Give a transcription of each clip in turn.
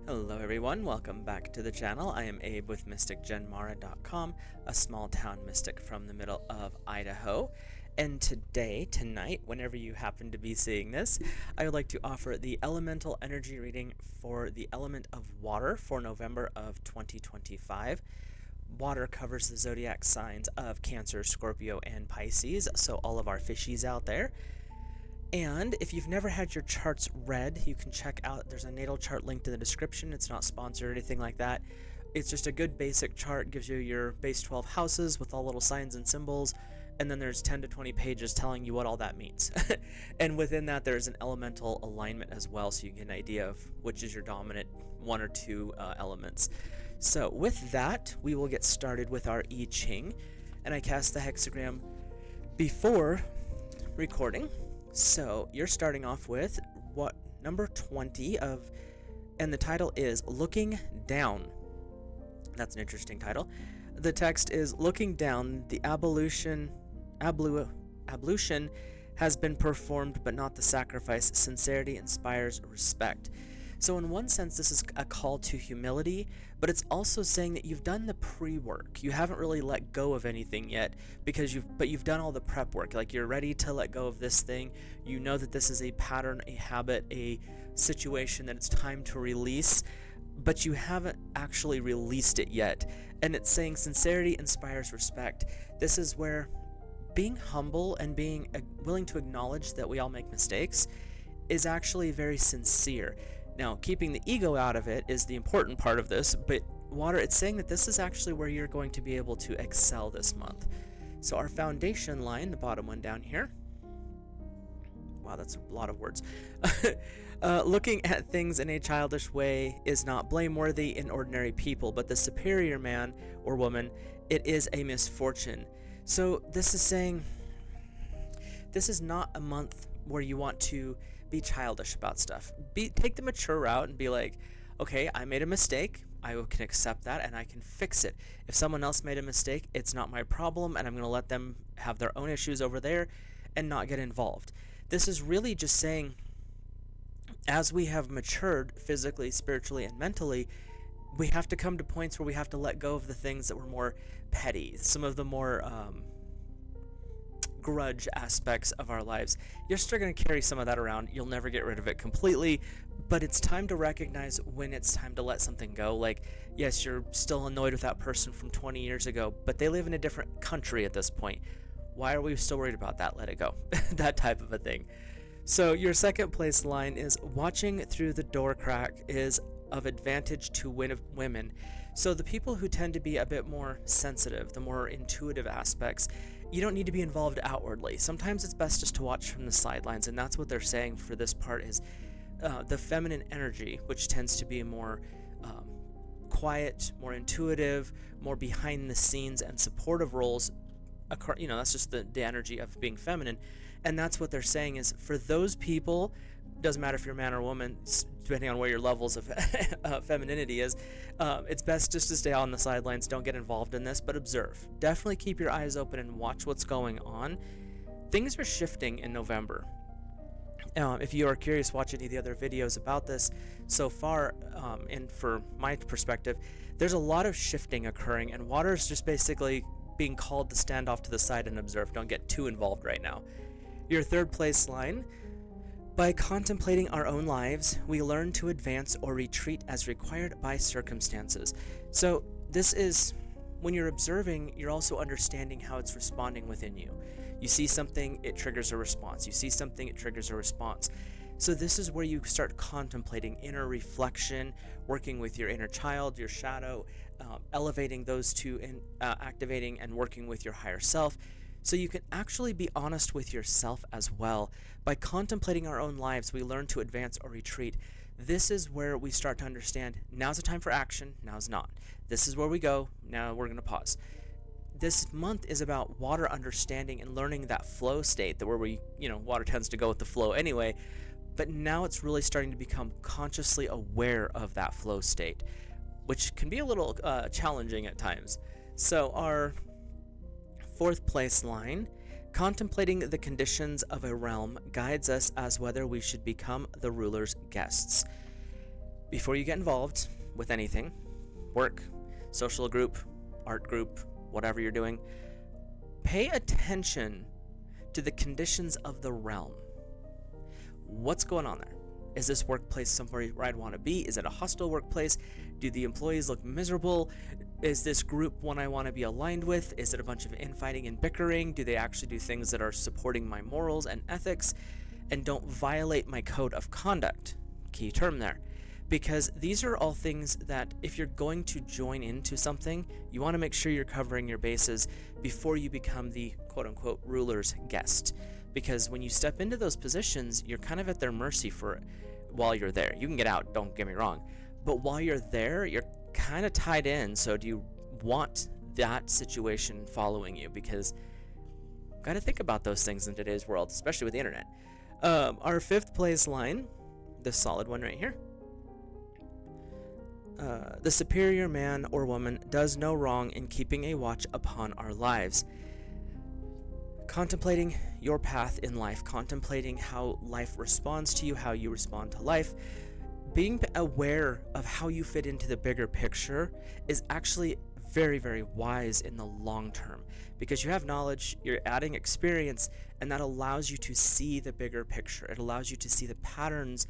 Hello everyone, welcome back to the channel. I am Abe with MysticGenMara.com, a small town mystic from the middle of Idaho. And tonight, whenever you happen to be seeing this, I would like to offer the elemental energy reading for the element of water for November of 2025. Water covers the zodiac signs of Cancer, Scorpio, and Pisces, so all of our fishies out there. And if you've never had your charts read, you can check out, there's a natal chart linked in the description. It's not sponsored or anything like that. It's just a good basic chart, gives you your base 12 houses with all little signs and symbols, and then there's 10 to 20 pages telling you what all that means. And within that, there's an elemental alignment as well, so you can get an idea of which is your dominant one or two elements. So with that, we will get started with our I-ching, and I cast the hexagram before recording. So you're starting off with number 20 of, and the title is Looking Down. That's an interesting title. The text is Looking Down, the ablution has been performed, but not the sacrifice. Sincerity inspires respect. So in one sense, this is a call to humility, but it's also saying that you've done the pre-work. You haven't really let go of anything yet because you've done all the prep work. Like, you're ready to let go of this thing. You know that this is a pattern, a habit, a situation that it's time to release, but you haven't actually released it yet. And it's saying sincerity inspires respect. This is where being humble and being willing to acknowledge that we all make mistakes is actually very sincere. Now, keeping the ego out of it is the important part of this, but water, it's saying that this is actually where you're going to be able to excel this month. So our foundation line, the bottom one down here, wow, that's a lot of words. Looking at things in a childish way is not blameworthy in ordinary people, but the superior man or woman, it is a misfortune. So this is saying, this is not a month where you want to be childish about stuff. Take the mature route and be like, okay, I made a mistake, I can accept that and I can fix it. If someone else made a mistake, it's not my problem, and I'm going to let them have their own issues over there and not get involved. This is really just saying, as we have matured physically, spiritually, and mentally, we have to come to points where we have to let go of the things that were more petty, some of the more grudge aspects of our lives. You're still going to carry some of that around. You'll never get rid of it completely, but it's time to recognize when it's time to let something go. Like, yes, you're still annoyed with that person from 20 years ago, but they live in a different country at this point. Why are we still worried about that? Let it go. That type of a thing. So your second place line is watching through the door crack is of advantage to women. So the people who tend to be a bit more sensitive, the more intuitive aspects, you don't need to be involved outwardly. Sometimes it's best just to watch from the sidelines, and that's what they're saying for this part is the feminine energy, which tends to be more quiet, more intuitive, more behind the scenes and supportive roles. That's just the energy of being feminine. And that's what they're saying is, for those people, doesn't matter if you're a man or a woman, depending on where your levels of femininity is, it's best just to stay on the sidelines. Don't get involved in this, but observe. Definitely keep your eyes open and watch what's going on. Things are shifting in November. If you are curious, watch any of the other videos about this so far, and for my perspective, there's a lot of shifting occurring, and water is just basically being called to stand off to the side and observe. Don't get too involved right now. Your third place line, by contemplating our own lives, we learn to advance or retreat as required by circumstances. So this is, when you're observing, you're also understanding how it's responding within you. You see something, it triggers a response. You see something, it triggers a response. So this is where you start contemplating inner reflection, working with your inner child, your shadow, elevating those two, and activating and working with your higher self. So you can actually be honest with yourself as well. By contemplating our own lives, we learn to advance or retreat. This is where we start to understand, now's the time for action, now's not. This is where we go, now we're going to pause. This month is about water understanding and learning that flow state, that where water tends to go with the flow anyway, but now it's really starting to become consciously aware of that flow state, which can be a little challenging at times. So our fourth place line, contemplating the conditions of a realm guides us as whether we should become the ruler's guests. before you get involved with anything, work, social group, art group, whatever you're doing, pay attention to the conditions of the realm. What's going on there? Is this workplace somewhere where I'd want to be? Is it a hostile workplace? Do the employees look miserable? Is this group one I want to be aligned with? Is it a bunch of infighting and bickering? Do they actually do things that are supporting my morals and ethics and don't violate my code of conduct? Key term there. Because these are all things that if you're going to join into something, you want to make sure you're covering your bases before you become the quote-unquote ruler's guest. Because when you step into those positions, you're kind of at their mercy for while you're there. You can get out, don't get me wrong. But while you're there, you're kind of tied in. So do you want that situation following you? Because got to think about those things in today's world, especially with the internet. Our fifth place line, this solid one right here. The superior man or woman does no wrong in keeping a watch upon our lives. Contemplating your path in life, contemplating how life responds to you, how you respond to life, being aware of how you fit into the bigger picture is actually very, very wise in the long term, because you have knowledge, you're adding experience, and that allows you to see the bigger picture. It allows you to see the patterns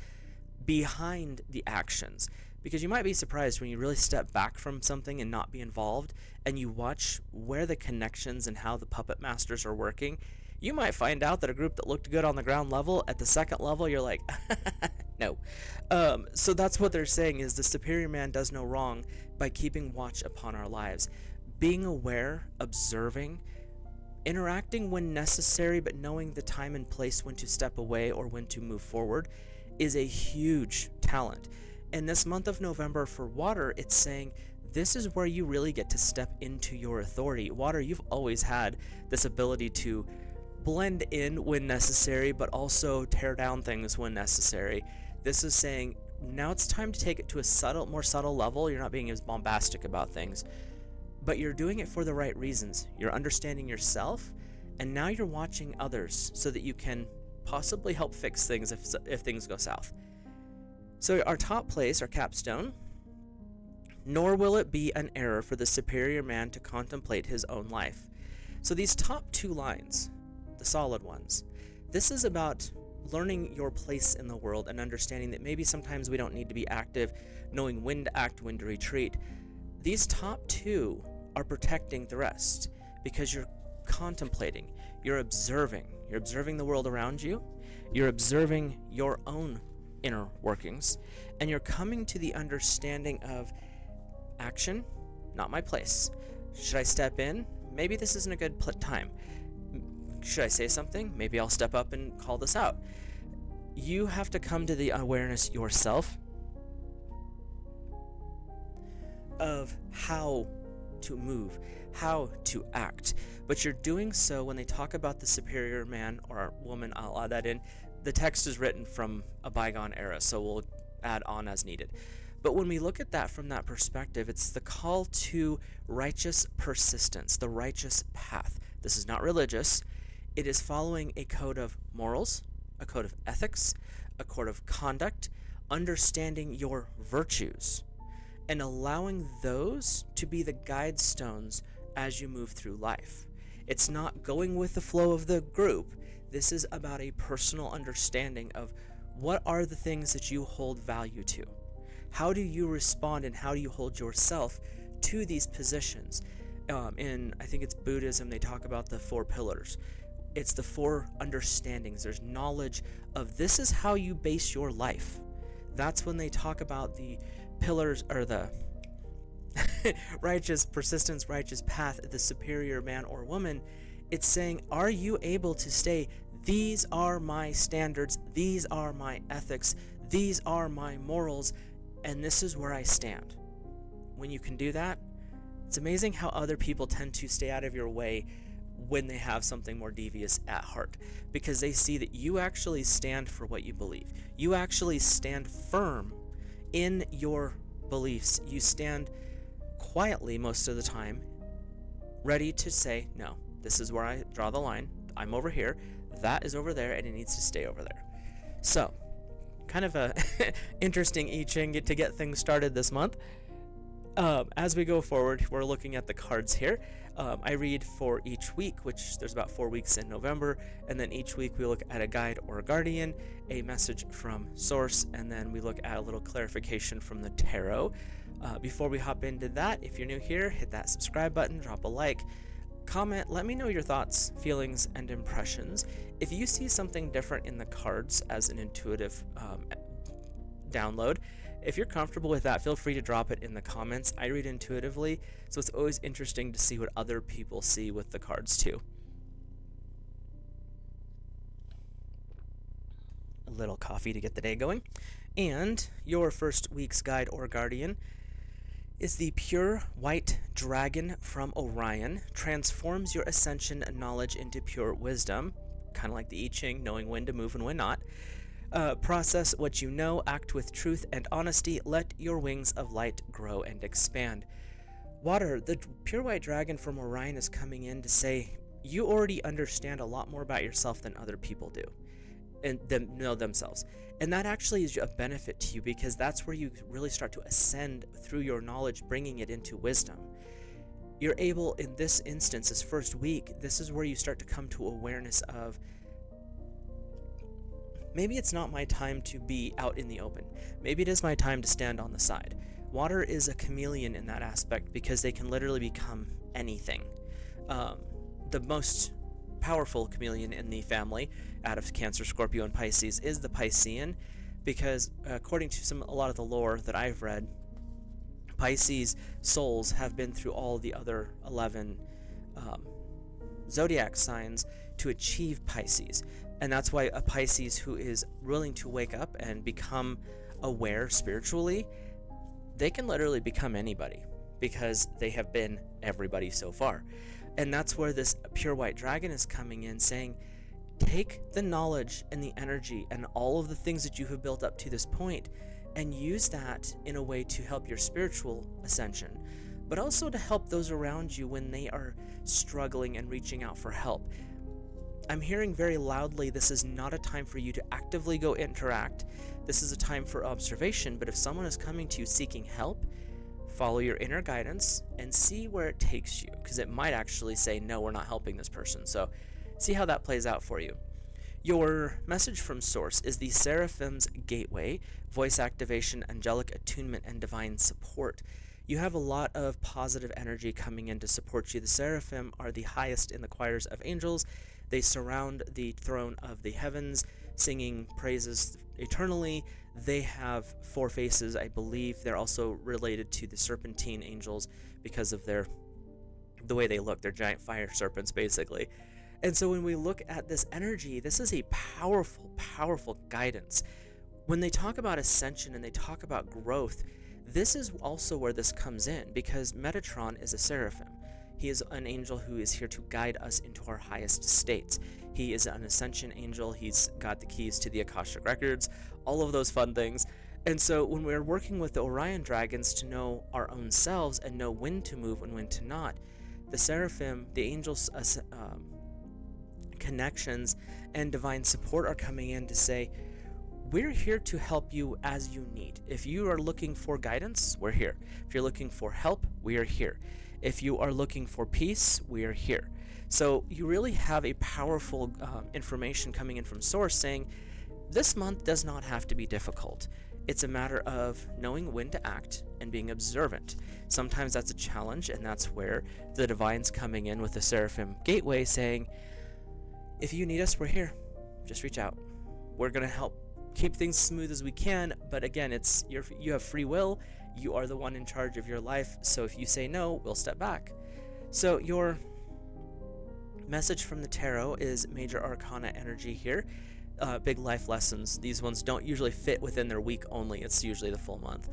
behind the actions. Because you might be surprised when you really step back from something and not be involved, and you watch where the connections and how the puppet masters are working. You might find out that a group that looked good on the ground level, at the second level, you're like, no. So that's what they're saying, is the superior man does no wrong by keeping watch upon our lives. Being aware, observing, interacting when necessary, but knowing the time and place when to step away or when to move forward is a huge talent. In this month of November for water, it's saying this is where you really get to step into your authority. Water, you've always had this ability to blend in when necessary, but also tear down things when necessary. This is saying now it's time to take it to a more subtle level. You're not being as bombastic about things, but you're doing it for the right reasons. You're understanding yourself, and now you're watching others so that you can possibly help fix things if things go south. So our top place, our capstone, nor will it be an error for the superior man to contemplate his own life. So these top two lines, the solid ones, this is about learning your place in the world and understanding that maybe sometimes we don't need to be active, knowing when to act, when to retreat. These top two are protecting the rest because you're contemplating, you're observing the world around you, you're observing your own inner workings, and you're coming to the understanding of action, not my place. Should I step in? Maybe this isn't a good time. Should I say something? Maybe I'll step up and call this out. You have to come to the awareness yourself of how to move, how to act. But you're doing so when they talk about the superior man or woman, I'll add that in. The text is written from a bygone era, so we'll add on as needed. But when we look at that from that perspective, it's the call to righteous persistence, the righteous path. This is not religious. It is following a code of morals, a code of ethics, a code of conduct, understanding your virtues, and allowing those to be the guide stones as you move through life. It's not going with the flow of the group. This is about a personal understanding of what are the things that you hold value to. How do you respond and how do you hold yourself to these positions? In, I think it's Buddhism, they talk about the 4 pillars. It's the 4 understandings. There's knowledge of this is how you base your life. That's when they talk about the pillars, or the righteous persistence, righteous path, the superior man or woman. It's saying, are you able to stay, these are my standards, these are my ethics, these are my morals, and this is where I stand. When you can do that, it's amazing how other people tend to stay out of your way when they have something more devious at heart, because they see that you actually stand for what you believe. You actually stand firm in your beliefs. You stand quietly most of the time, ready to say, no, this is where I draw the line. I'm over here. That is over there, and it needs to stay over there. So, kind of a interesting I-ching to get things started this month. As we go forward, we're looking at the cards here. I read for each week, which there's about 4 weeks in November, and then each week we look at a guide or a guardian, a message from source, and then we look at a little clarification from the tarot. Before we hop into that, if you're new here, hit that subscribe button, drop a like, comment, let me know your thoughts, feelings, and impressions. If you see something different in the cards as an intuitive download, if you're comfortable with that, feel free to drop it in the comments. I read intuitively, so it's always interesting to see what other people see with the cards too. A little coffee to get the day going. And your first week's guide or guardian is the Pure White Dragon from Orion. Transforms your ascension knowledge into pure wisdom, kind of like the I-ching, knowing when to move and when not. Process what you know, act with truth and honesty, let your wings of light grow and expand. Water, the Pure White Dragon from Orion is coming in to say, you already understand a lot more about yourself than other people do, and know themselves. And that actually is a benefit to you, because that's where you really start to ascend through your knowledge, bringing it into wisdom. You're able, in this instance, this first week, this is where you start to come to awareness of, maybe it's not my time to be out in the open. Maybe it is my time to stand on the side. Water is a chameleon in that aspect, because they can literally become anything. The most powerful chameleon in the family, out of Cancer, Scorpio, and Pisces, is the Piscean, because according to a lot of the lore that I've read, Pisces souls have been through all the other 11 zodiac signs to achieve Pisces. And that's why a Pisces who is willing to wake up and become aware spiritually, they can literally become anybody, because they have been everybody so far. And that's where this Pure White Dragon is coming in, saying, take the knowledge and the energy and all of the things that you have built up to this point, and use that in a way to help your spiritual ascension, but also to help those around you when they are struggling and reaching out for help. I'm hearing very loudly, this is not a time for you to actively go interact. This is a time for observation, but if someone is coming to you seeking help, follow your inner guidance and see where it takes you, because it might actually say, no, we're not helping this person. So see how that plays out for you. Your message from Source is the Seraphim's Gateway, voice activation, angelic attunement, and divine support. You have a lot of positive energy coming in to support you. The Seraphim are the highest in the choirs of angels. They surround the throne of the heavens, singing praises eternally. They have 4 faces, I believe. They're also related to the serpentine angels because of the way they look. They're giant fire serpents, basically. And so when we look at this energy, this is a powerful, powerful guidance. When they talk about ascension and they talk about growth, this is also where this comes in, because Metatron is a seraphim. He is an angel who is here to guide us into our highest states. He is an ascension angel. He's got the keys to the Akashic records, all of those fun things. And so when we're working with the Orion dragons to know our own selves and know when to move and when to not, the seraphim, the angels' connections and divine support are coming in to say, we're here to help you as you need. If you are looking for guidance, we're here. If you're looking for help, we are here. If you are looking for peace, we are here. So you really have a powerful information coming in from Source saying, this month does not have to be difficult. It's a matter of knowing when to act and being observant. Sometimes that's a challenge, and that's where the Divine's coming in with the Seraphim Gateway saying, if you need us, we're here. Just reach out. We're going to help keep things smooth as we can, but again, you have free will. You are the one in charge of your life, so if you say no, we'll step back. So your message from the tarot is Major Arcana energy here. Big life lessons. These ones don't usually fit within their week only. It's usually the full month.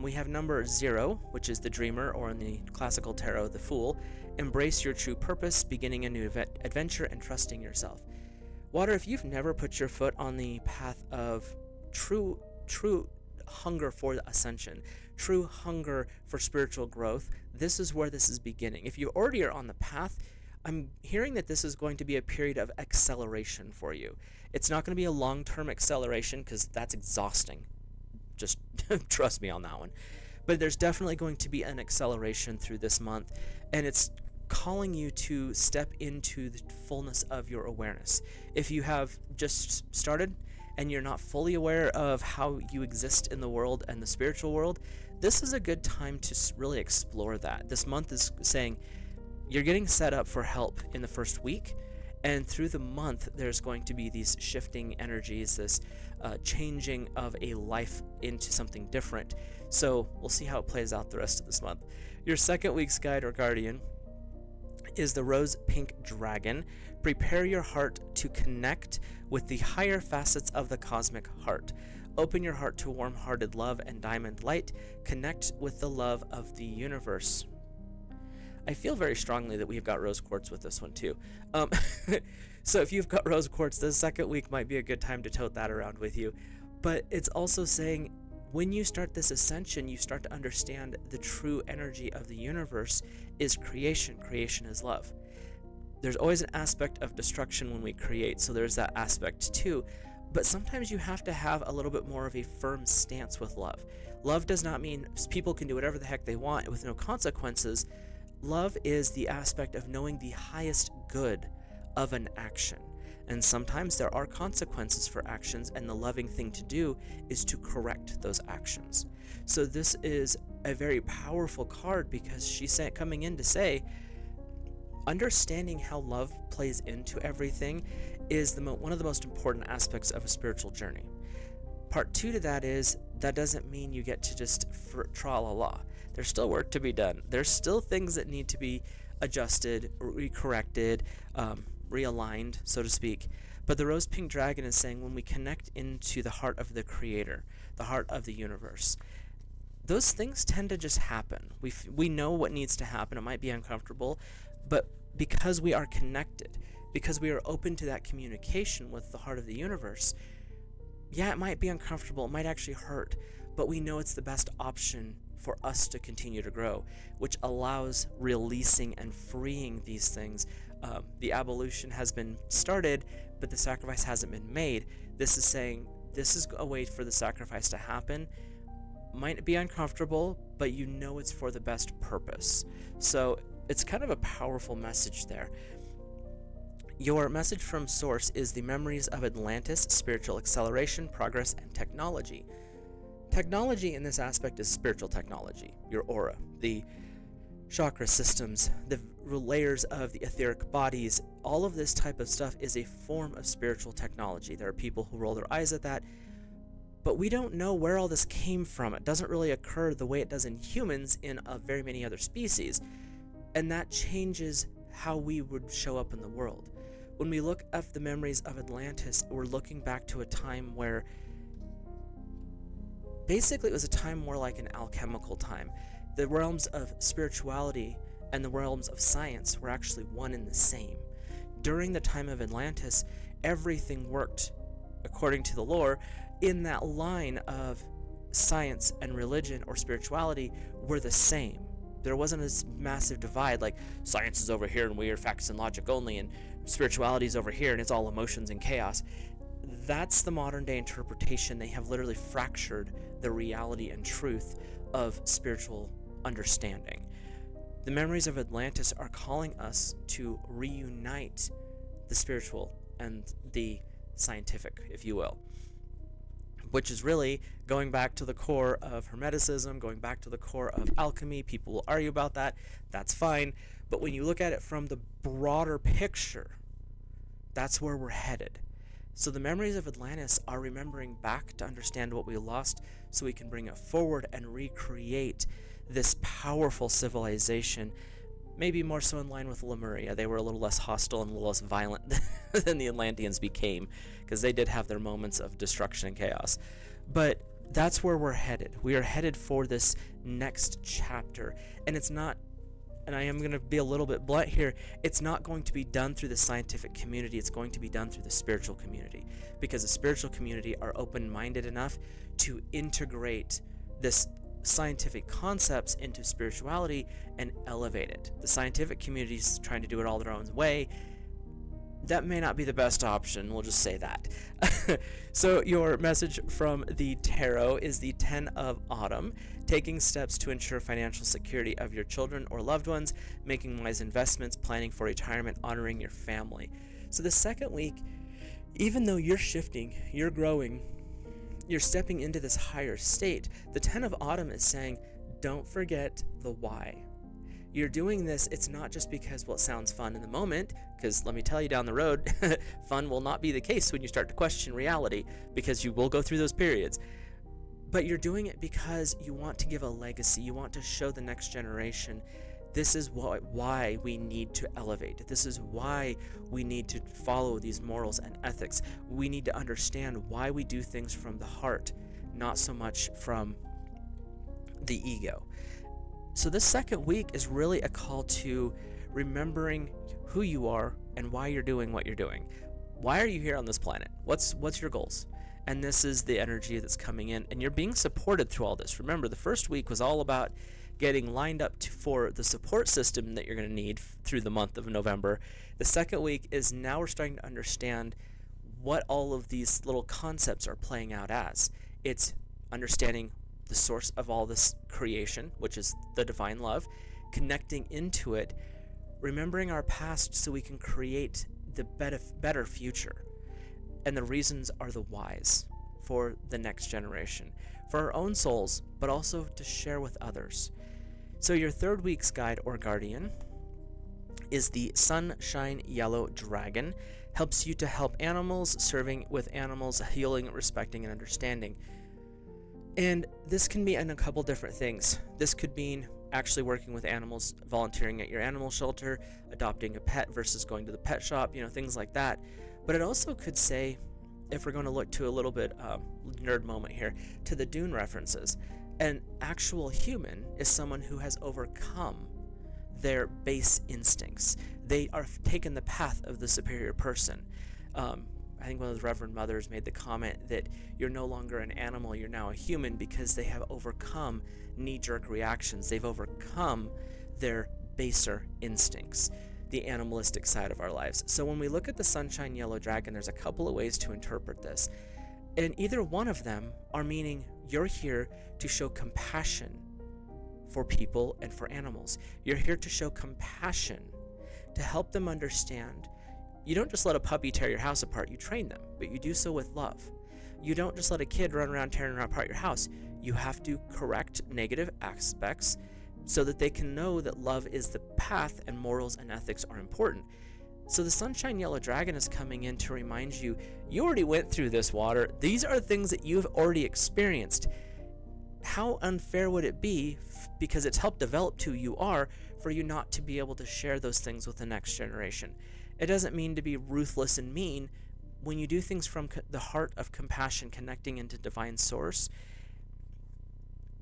We have number 0, which is the dreamer, or in the classical tarot, the fool. Embrace your true purpose, beginning a new adventure, and trusting yourself. Water, if you've never put your foot on the path of true hunger for ascension, true hunger for spiritual growth, this is where this is beginning. If you already are on the path, I'm hearing that this is going to be a period of acceleration for you. It's not going to be a long-term acceleration because that's exhausting. Just trust me on that one. But there's definitely going to be an acceleration through this month, and it's calling you to step into the fullness of your awareness. If you have just started and you're not fully aware of how you exist in the world and the spiritual world, this is a good time to really explore that. This month is saying you're getting set up for help in the first week, and through the month there's going to be these shifting energies, this changing of a life into something different. So we'll see how it plays out the rest of this month. Your second week's guide or guardian is the rose pink dragon. Prepare your heart to connect with the higher facets of the cosmic heart. Open your heart to warm-hearted love and diamond light. Connect with the love of the universe. I feel very strongly that we've got rose quartz with this one too. So if you've got rose quartz, the second week might be a good time to tote that around with you. But it's also saying when you start this ascension, you start to understand the true energy of the universe is creation. Creation is love. There's always an aspect of destruction when we create, so there's that aspect too. But sometimes you have to have a little bit more of a firm stance with love. Love does not mean people can do whatever the heck they want with no consequences. Love is the aspect of knowing the highest good of an action. And sometimes there are consequences for actions, and the loving thing to do is to correct those actions. So this is a very powerful card because she's coming in to say, understanding how love plays into everything is one of the most important aspects of a spiritual journey. Part 2 to that is, that doesn't mean you get to just tra-la-la. There's still work to be done. There's still things that need to be adjusted, recorrected, realigned, so to speak. But the rose pink dragon is saying when we connect into the heart of the creator, the heart of the universe, those things tend to just happen. We know what needs to happen. It might be uncomfortable, but because we are connected, because we are open to that communication with the heart of the universe, yeah, it might be uncomfortable, it might actually hurt, but we know it's the best option for us to continue to grow, which allows releasing and freeing these things. The abolition has been started, but the sacrifice hasn't been made. This is saying this is a way for the sacrifice to happen. Might be uncomfortable, but you know it's for the best purpose. So it's kind of a powerful message there. Your message from Source is the memories of Atlantis, spiritual acceleration, progress, and technology. Technology in this aspect is spiritual technology, your aura, the chakra systems, the layers of the etheric bodies. All of this type of stuff is a form of spiritual technology. There are people who roll their eyes at that, but we don't know where all this came from. It doesn't really occur the way it does in humans in very many other species, and that changes how we would show up in the world. When we look at the memories of Atlantis, we're looking back to a time where basically it was a time more like an alchemical time. The realms of spirituality and the realms of science were actually one and the same. During the time of Atlantis, everything worked, according to the lore, in that line of science and religion or spirituality were the same. There wasn't this massive divide like science is over here and we are facts and logic only, and spirituality is over here and it's all emotions and chaos. That's the modern day interpretation. They have literally fractured the reality and truth of spiritual understanding. The memories of Atlantis are calling us to reunite the spiritual and the scientific, if you will, which is really going back to the core of Hermeticism, going back to the core of alchemy. People will argue about that. That's fine. But when you look at it from the broader picture, that's where we're headed. So the memories of Atlantis are remembering back to understand what we lost so we can bring it forward and recreate this powerful civilization, maybe more so in line with Lemuria. They were a little less hostile and a little less violent than the Atlanteans became, because they did have their moments of destruction and chaos. But that's where we're headed. We are headed for this next chapter, and it's not, and I am going to be a little bit blunt here, it's not going to be done through the scientific community, it's going to be done through the spiritual community, because the spiritual community are open-minded enough to integrate this scientific concepts into spirituality and elevate it. The scientific community is trying to do it all their own way. That may not be the best option, we'll just say that. So your message from the tarot is the 10 of Autumn, taking steps to ensure financial security of your children or loved ones, making wise investments, planning for retirement, honoring your family. So the second week, even though you're shifting, you're growing, you're stepping into this higher state, the 10 of Autumn is saying, don't forget the why. You're doing this, it's not just because, well, it sounds fun in the moment, because let me tell you down the road, fun will not be the case when you start to question reality, because you will go through those periods. But you're doing it because you want to give a legacy. You want to show the next generation, this is why we need to elevate. This is why we need to follow these morals and ethics. We need to understand why we do things from the heart, not so much from the ego. So this second week is really a call to remembering who you are and why you're doing what you're doing. Why are you here on this planet? What's your goals? And this is the energy that's coming in, and you're being supported through all this. Remember, the first week was all about getting lined up for the support system that you're going to need through the month of November. The second week is now we're starting to understand what all of these little concepts are playing out as. It's understanding the source of all this creation, which is the divine love, connecting into it, remembering our past so we can create the better future. And the reasons are the whys for the next generation, for our own souls, but also to share with others. So your third week's guide or guardian is the Sunshine Yellow Dragon. Helps you to help animals, serving with animals, healing, respecting, and understanding. And this can be in a couple different things. This could mean actually working with animals, volunteering at your animal shelter, adopting a pet versus going to the pet shop, things like that. But it also could say, if we're going to look to a little bit nerd moment here, to the Dune references, an actual human is someone who has overcome their base instincts. They are taken the path of the superior person. I think one of the Reverend Mothers made the comment that you're no longer an animal, you're now a human, because they have overcome knee-jerk reactions. They've overcome their baser instincts, the animalistic side of our lives. So when we look at the Sunshine Yellow Dragon, there's a couple of ways to interpret this. And either one of them are meaning you're here to show compassion for people and for animals. You're here to show compassion, to help them understand. You don't just let a puppy tear your house apart, you train them, but you do so with love. You don't just let a kid run around tearing apart your house. You have to correct negative aspects so that they can know that love is the path and morals and ethics are important. So the Sunshine Yellow Dragon is coming in to remind you, you already went through this water. These are things that you've already experienced. How unfair would it be, because it's helped develop who you are, for you not to be able to share those things with the next generation? It doesn't mean to be ruthless and mean. When you do things from the heart of compassion, connecting into divine source,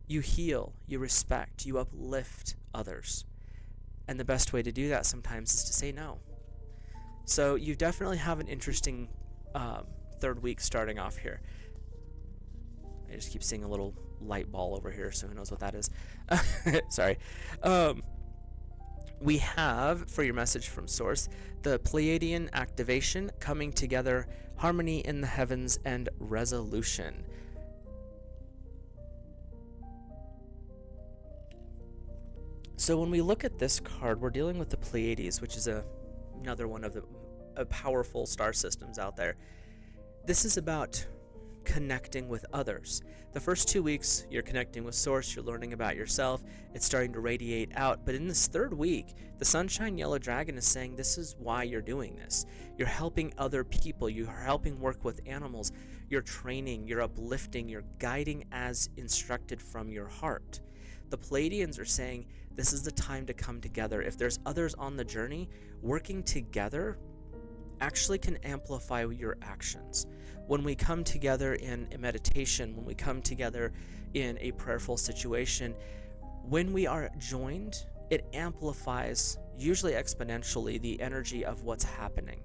you heal, you respect, you uplift others. And the best way to do that sometimes is to say no. So you definitely have an interesting third week starting off here. I just keep seeing a little light ball over here, so who knows what that is. Sorry. We have, for your message from Source, the Pleiadian activation, coming together, harmony in the heavens, and resolution. So when we look at this card, we're dealing with the Pleiades, which is another one of the powerful star systems out there. This is about connecting with others. The first 2 weeks, you're connecting with Source, you're learning about yourself, it's starting to radiate out. But in this third week, the Sunshine Yellow Dragon is saying this is why you're doing this. You're helping other people, you're helping work with animals, you're training, you're uplifting, you're guiding as instructed from your heart. The Pleiadians are saying this is the time to come together. If there's others on the journey, working together actually can amplify your actions. When we come together in a meditation, when we come together in a prayerful situation, when we are joined, it amplifies, usually exponentially, the energy of what's happening.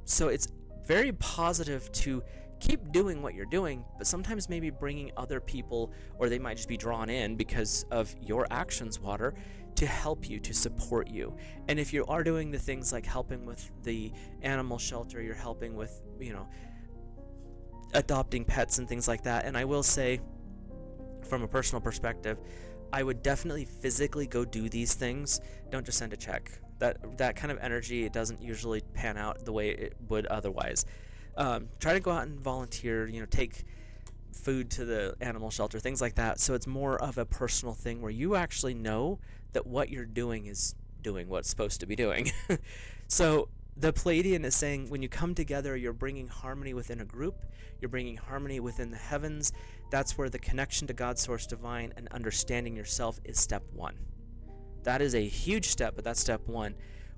So it's very positive to keep doing what you're doing, but sometimes maybe bringing other people, or they might just be drawn in because of your actions, water, to help you, to support you. And if you are doing the things like helping with the animal shelter, you're helping with, adopting pets and things like that. And I will say, from a personal perspective, I would definitely physically go do these things. Don't just send a check. That kind of energy, it doesn't usually pan out the way it would otherwise. Try to go out and volunteer, take food to the animal shelter, things like that. So it's more of a personal thing where you actually know that what you're doing is doing what's supposed to be doing. So the Pleiadian is saying when you come together, you're bringing harmony within a group, you're bringing harmony within the heavens. That's where the connection to God, Source Divine, and understanding yourself is step one. That is a huge step, but that's step one.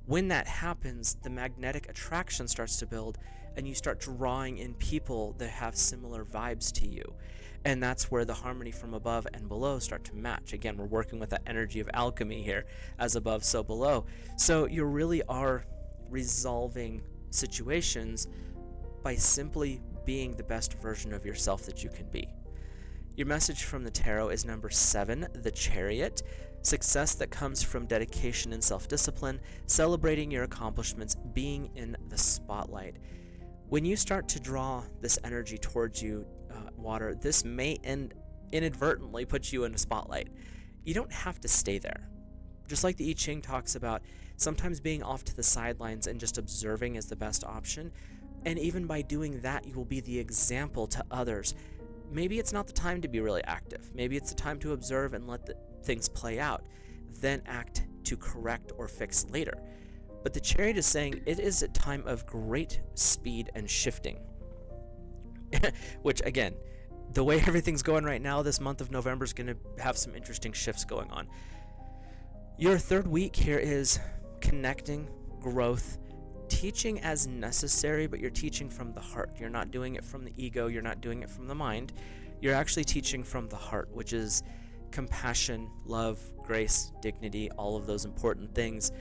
When that happens, the magnetic attraction starts to build, and you start drawing in people that have similar vibes to you. And that's where the harmony from above and below start to match. Again, we're working with that energy of alchemy here, as above, so below. So you really are resolving situations by simply being the best version of yourself that you can be. Your message from the tarot is number 7, the Chariot. Success that comes from dedication and self-discipline, celebrating your accomplishments, being in the spotlight. When you start to draw this energy towards you, water, this may inadvertently put you in a spotlight. You don't have to stay there. Just like the I-ching talks about, sometimes being off to the sidelines and just observing is the best option. And even by doing that, you will be the example to others. Maybe it's not the time to be really active. Maybe it's the time to observe and let the things play out, then act to correct or fix later. But the Chariot is saying it is a time of great speed and shifting. Which, again, the way everything's going right now, this month of November is going to have some interesting shifts going on. Your third week here is connecting, growth, teaching as necessary, but you're teaching from the heart. You're not doing it from the ego. You're not doing it from the mind. You're actually teaching from the heart, which is compassion, love, grace, dignity, all of those important things,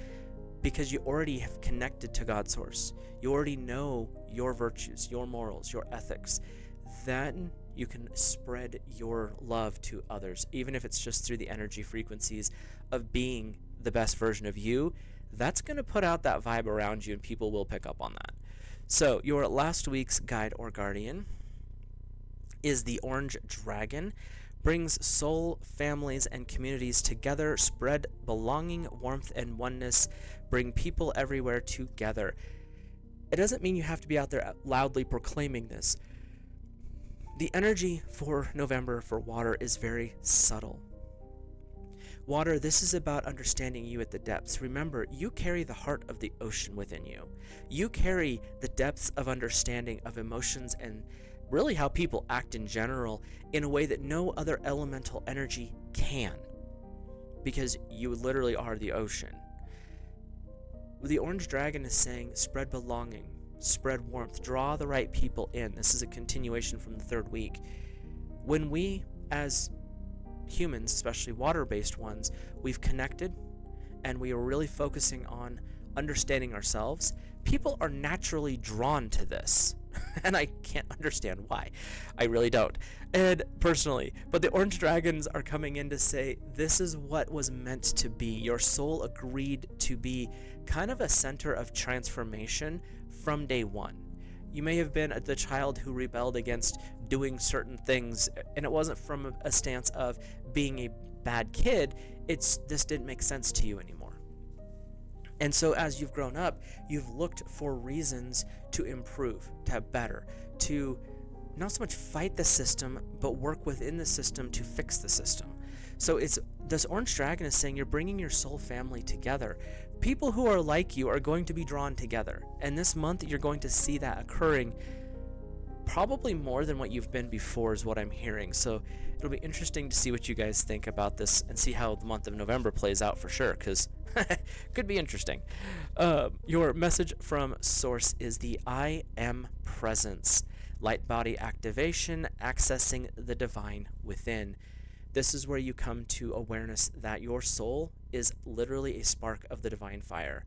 because you already have connected to God's source. You already know your virtues, your morals, your ethics. Then you can spread your love to others, even if it's just through the energy frequencies of being the best version of you. That's going to put out that vibe around you, and people will pick up on that. So your last week's guide or guardian is the Orange Dragon. Brings soul, families, and communities together, spread belonging, warmth, and oneness, bring people everywhere together. It doesn't mean you have to be out there loudly proclaiming this. The energy for November for water is very subtle. Water, this is about understanding you at the depths. Remember, you carry the heart of the ocean within you. You carry the depths of understanding of emotions and really how people act in general in a way that no other elemental energy can, because you literally are the ocean. The Orange Dragon is saying spread belonging, spread warmth, draw the right people in. This is a continuation from the third week. When we, as humans, especially water-based ones, we've connected and we are really focusing on understanding ourselves, people are naturally drawn to this. And I can't understand why. I really don't. And personally, but the Orange Dragons are coming in to say, this is what was meant to be. Your soul agreed to be kind of a center of transformation from day one. You may have been the child who rebelled against doing certain things, and it wasn't from a stance of being a bad kid. It's this didn't make sense to you anymore. And so as you've grown up, you've looked for reasons to improve, to have better, to not so much fight the system, but work within the system to fix the system. So it's this Orange Dragon is saying you're bringing your soul family together. People who are like you are going to be drawn together. And this month, you're going to see that occurring probably more than what you've been before is what I'm hearing. So it'll be interesting to see what you guys think about this and see how the month of November plays out for sure, because could be interesting. Your message from Source is the I Am Presence. Light body activation, accessing the divine within. This is where you come to awareness that your soul is literally a spark of the divine fire.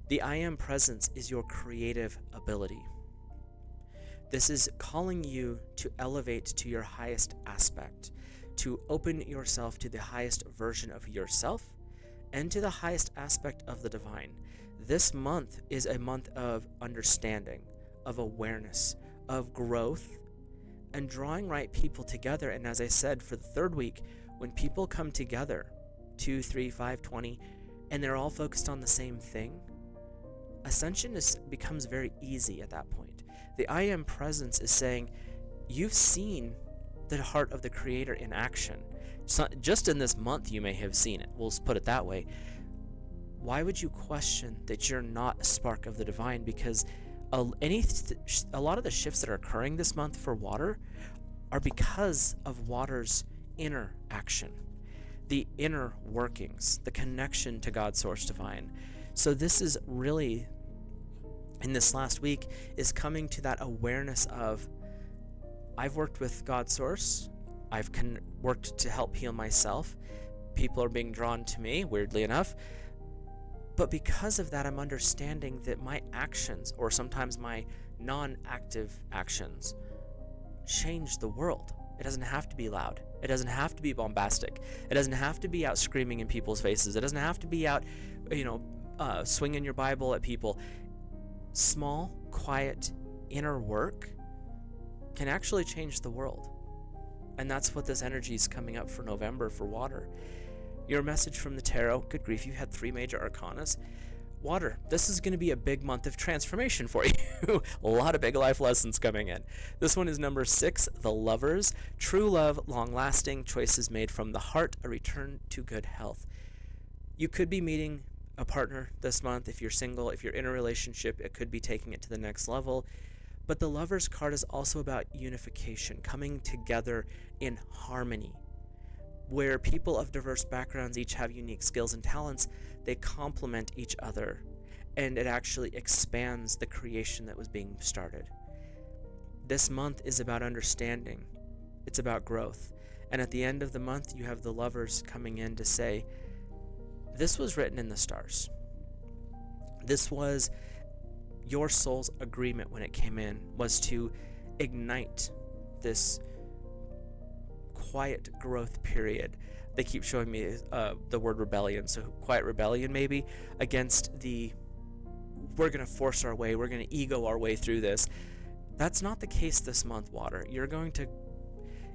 The I Am Presence is your creative ability. This is calling you to elevate to your highest aspect, to open yourself to the highest version of yourself and to the highest aspect of the divine. This month is a month of understanding, of awareness, of growth, and drawing right people together. And as I said, for the third week, when people come together, 2, 3, 5, 20, and they're all focused on the same thing, Ascension becomes very easy at that point. The I Am presence is saying, you've seen the heart of the Creator in action. Just in this month, you may have seen it. We'll put it that way. Why would you question that you're not a spark of the divine? Because a lot of the shifts that are occurring this month for water are because of water's inner action, the inner workings, the connection to God's source divine. So this is really, in this last week, is coming to that awareness of, I've worked with God's source, I've worked to help heal myself, people are being drawn to me, weirdly enough, but because of that, I'm understanding that my actions, or sometimes my non-active actions, change the world. It doesn't have to be loud. It doesn't have to be bombastic. It doesn't have to be out screaming in people's faces. It doesn't have to be out, swinging your Bible at people. Small, quiet, inner work can actually change the world. And that's what this energy is coming up for November for water. Your message from the tarot, good grief, you had 3 major arcanas. Water, this is going to be a big month of transformation for you. A lot of big life lessons coming in. This one is number 6, the Lovers. True love, long-lasting, choices made from the heart, a return to good health. You could be meeting a partner this month. If you're single, if you're in a relationship, it could be taking it to the next level. But the Lovers card is also about unification, coming together in harmony, where people of diverse backgrounds each have unique skills and talents. They complement each other, and it actually expands the creation that was being started. This month is about understanding. It's about growth. And at the end of the month, you have the Lovers coming in to say, this was written in the stars. This was your soul's agreement when it came in, was to ignite this quiet growth period. They keep showing me the word rebellion, so quiet rebellion maybe, against we're going to force our way, we're going to ego our way through this. That's not the case this month, water. You're going to,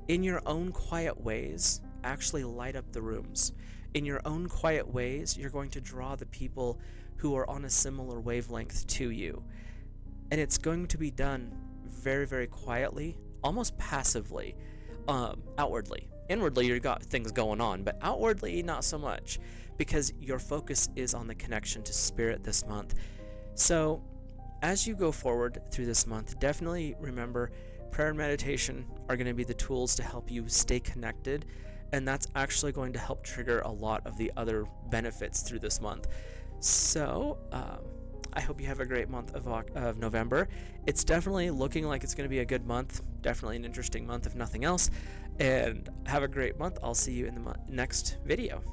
in your own quiet ways, actually light up the rooms. In your own quiet ways, you're going to draw the people who are on a similar wavelength to you. And it's going to be done very, very quietly, almost passively. Outwardly. Inwardly, you've got things going on, but outwardly, not so much, because your focus is on the connection to spirit this month. So, as you go forward through this month, definitely remember prayer and meditation are going to be the tools to help you stay connected, and that's actually going to help trigger a lot of the other benefits through this month. So, I hope you have a great month of November. It's definitely looking like it's going to be a good month. Definitely an interesting month, if nothing else. And have a great month. I'll see you in the next video.